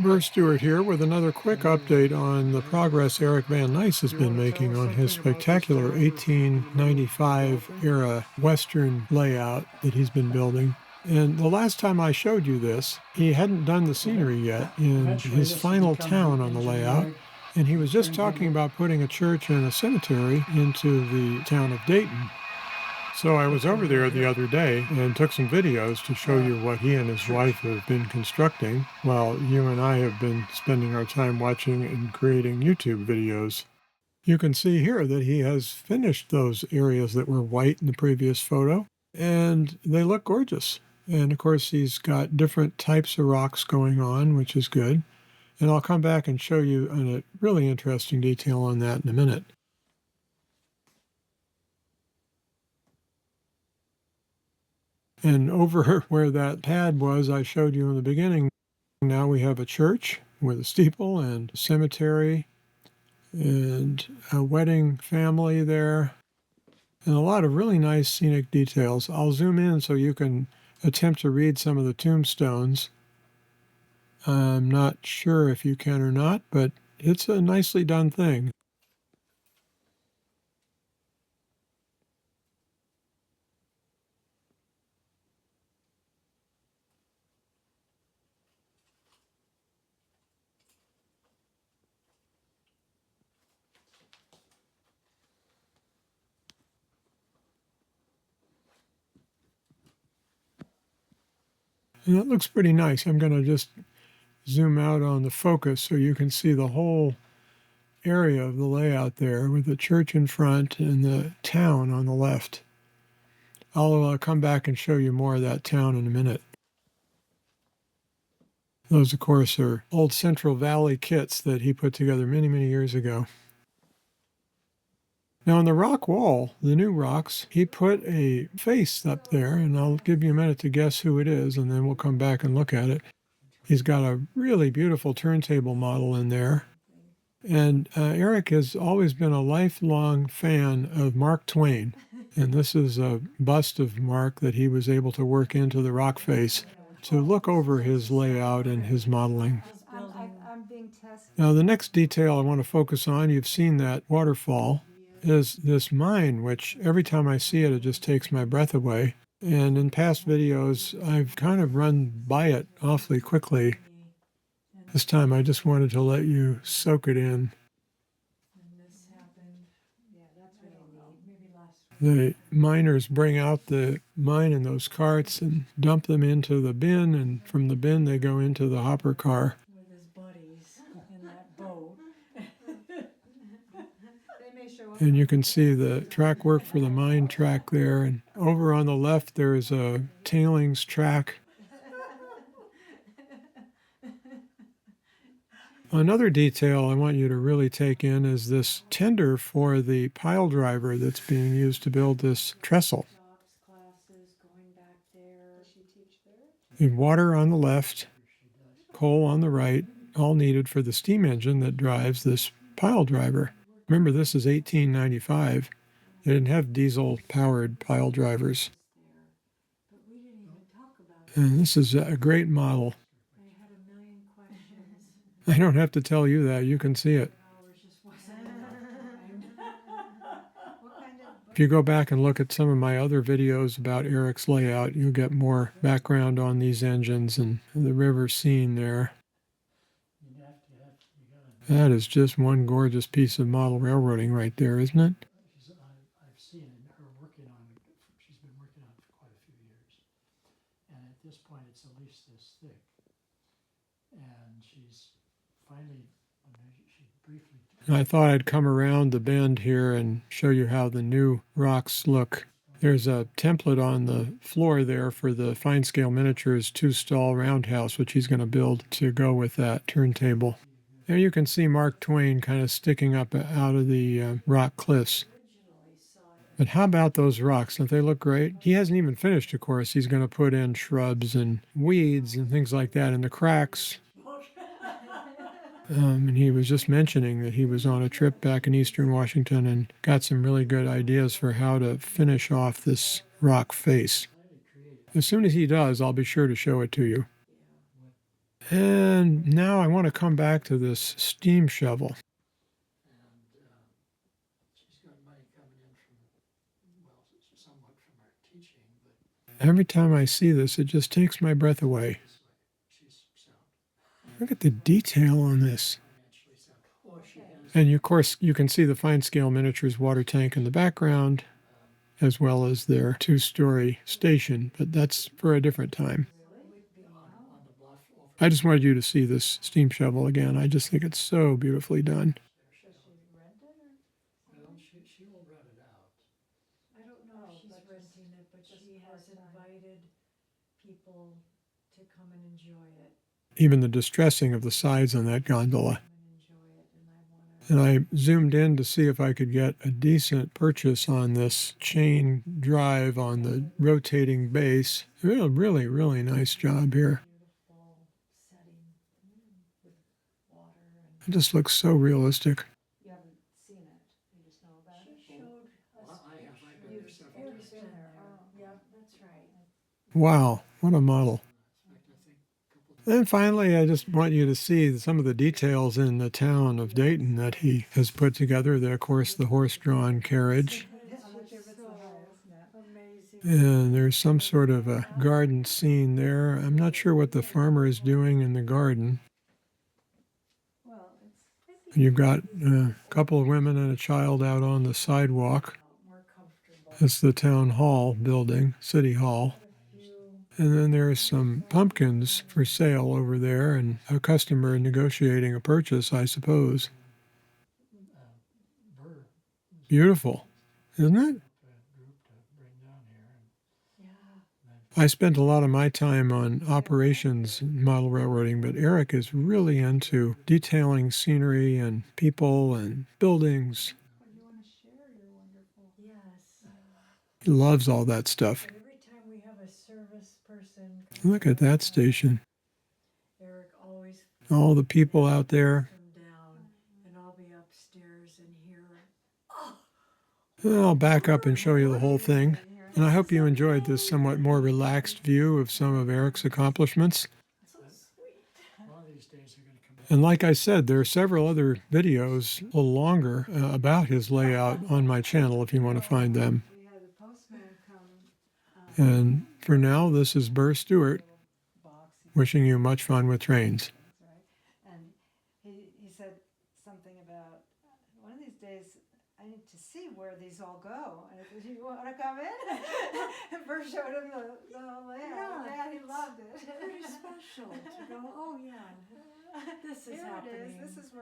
Burr Stewart here with another quick update on the progress Eric Vannice has been making on his spectacular 1895 era Western layout that he's been building. And the last time I showed you this, he hadn't done the scenery yet in his final town on the layout, and he was just talking about putting a church and a cemetery into the town of Dayton. So I was over there the other day and took some videos to show you what he and his wife have been constructing, while you and I have been spending our time watching and creating YouTube videos. You can see here that he has finished those areas that were white in the previous photo, and they look gorgeous. And of course, he's got different types of rocks going on, which is good. And I'll come back and show you a really interesting detail on that in a minute. And over where that pad was I showed you in the beginning, now we have a church with a steeple and a cemetery and a wedding family there, and a lot of really nice scenic details. I'll zoom in so you can attempt to read some of the tombstones. I'm not sure if you can or not, but it's a nicely done thing. And that looks pretty nice. I'm going to just zoom out on the focus so you can see the whole area of the layout there with the church in front and the town on the left. I'll come back and show you more of that town in a minute. Those, of course, are old Central Valley kits that he put together many, many years ago. Now on the rock wall, the new rocks, he put a face up there, and I'll give you a minute to guess who it is, and then we'll come back and look at it. He's got a really beautiful turntable model in there. And Eric has always been a lifelong fan of Mark Twain. And this is a bust of Mark that he was able to work into the rock face to look over his layout and his modeling. Now, the next detail I want to focus on, you've seen that waterfall, is this mine, which every time I see it, it just takes my breath away. And in past videos, I've kind of run by it awfully quickly. This time I just wanted to let you soak it in. The miners bring out the mine in those carts and dump them into the bin, and from the bin they go into the hopper car. With his buddies in that boat. And you can see the track work for the mine track there. And over on the left there's a tailings track. Another detail I want you to really take in is this tender for the pile driver that's being used to build this trestle. And water on the left, coal on the right, all needed for the steam engine that drives this pile driver. Remember, this is 1895. They didn't have diesel-powered pile drivers. And this is a great model. I don't have to tell you that. You can see it. If you go back and look at some of my other videos about Eric's layout, you'll get more background on these engines and the river scene there. That is just one gorgeous piece of model railroading right there, isn't it? I've seen her working on it. She's been working on it for quite a few years. And at this point, it's at least this thick. And she's finally, she briefly... I thought I'd come around the bend here and show you how the new rocks look. There's a template on the floor there for the Fine Scale Miniatures 2-stall roundhouse, which he's going to build to go with that turntable. There you can see Mark Twain kind of sticking up out of the rock cliffs. But how about those rocks? Don't they look great? He hasn't even finished, of course. He's going to put in shrubs and weeds and things like that in the cracks. And he was just mentioning that he was on a trip back in eastern Washington and got some really good ideas for how to finish off this rock face. As soon as he does, I'll be sure to show it to you. And now I want to come back to this steam shovel. And she's got money coming in from, well, somewhat from her teaching, but Every time I see this, it just takes my breath away. she's sound. Look at the detail on this. Financially sound. Oh, she has. And of course, you can see the fine scale miniatures water tank in the background, as well as their two-story station, but that's for a different time. On the bluff over. I just wanted you to see this steam shovel again. I just think it's so beautifully done. Well, she will rent it out. I don't know if she's renting it, but she has invited people to come and enjoy it. Even the distressing of the sides on that gondola. Come and enjoy it, and I And I zoomed in to see if I could get a decent purchase on this chain drive on the rotating base. Really, really nice job here. beautiful setting with water and. It just looks so realistic. You haven't seen it, you just know about it? She showed us. Well, I have, I've been there several Oh, times. you've been there. Yep, that's right. Wow, what a model. In fact, I think a couple of And finally, I just want you to see some of the details in the town of Dayton that he has put together. Of course, the horse-drawn carriage. Amazing. And there's some sort of a garden scene there. I'm not sure what the farmer is doing in the garden. Well, it's And you've got a couple of women and a child out on the sidewalk. More comfortable. That's the town hall building, city hall. And then there's some pumpkins for sale over there and a customer negotiating a purchase, I suppose. Burr Beautiful, isn't it? group to bring down here. And Yeah. I spent a lot of my time on operations and model railroading, but Eric is really into detailing scenery and people and buildings. what you want to share, you're wonderful. Yes. He loves all that stuff. But every time we have a service person. Look at that station. Eric always. All the people out there. Come down, and I'll be upstairs and hear. I'll back up and show you the whole thing. And I hope you enjoyed this somewhat more relaxed view of some of Eric's accomplishments. So sweet. one of these days they're going to come back. And like I said, there are several other videos, a little longer, about his layout on my channel if you want to find them. We had the postman come, And for now, this is Burr Stewart box, wishing you much fun with trains. right? And he said something about, one of these days, I need to see where these all go. And I said, you want to come in? And Burr showed him the layout. Yeah, Yeah, he loved it. Pretty special to go, oh yeah, this is Here it happening. is, this is where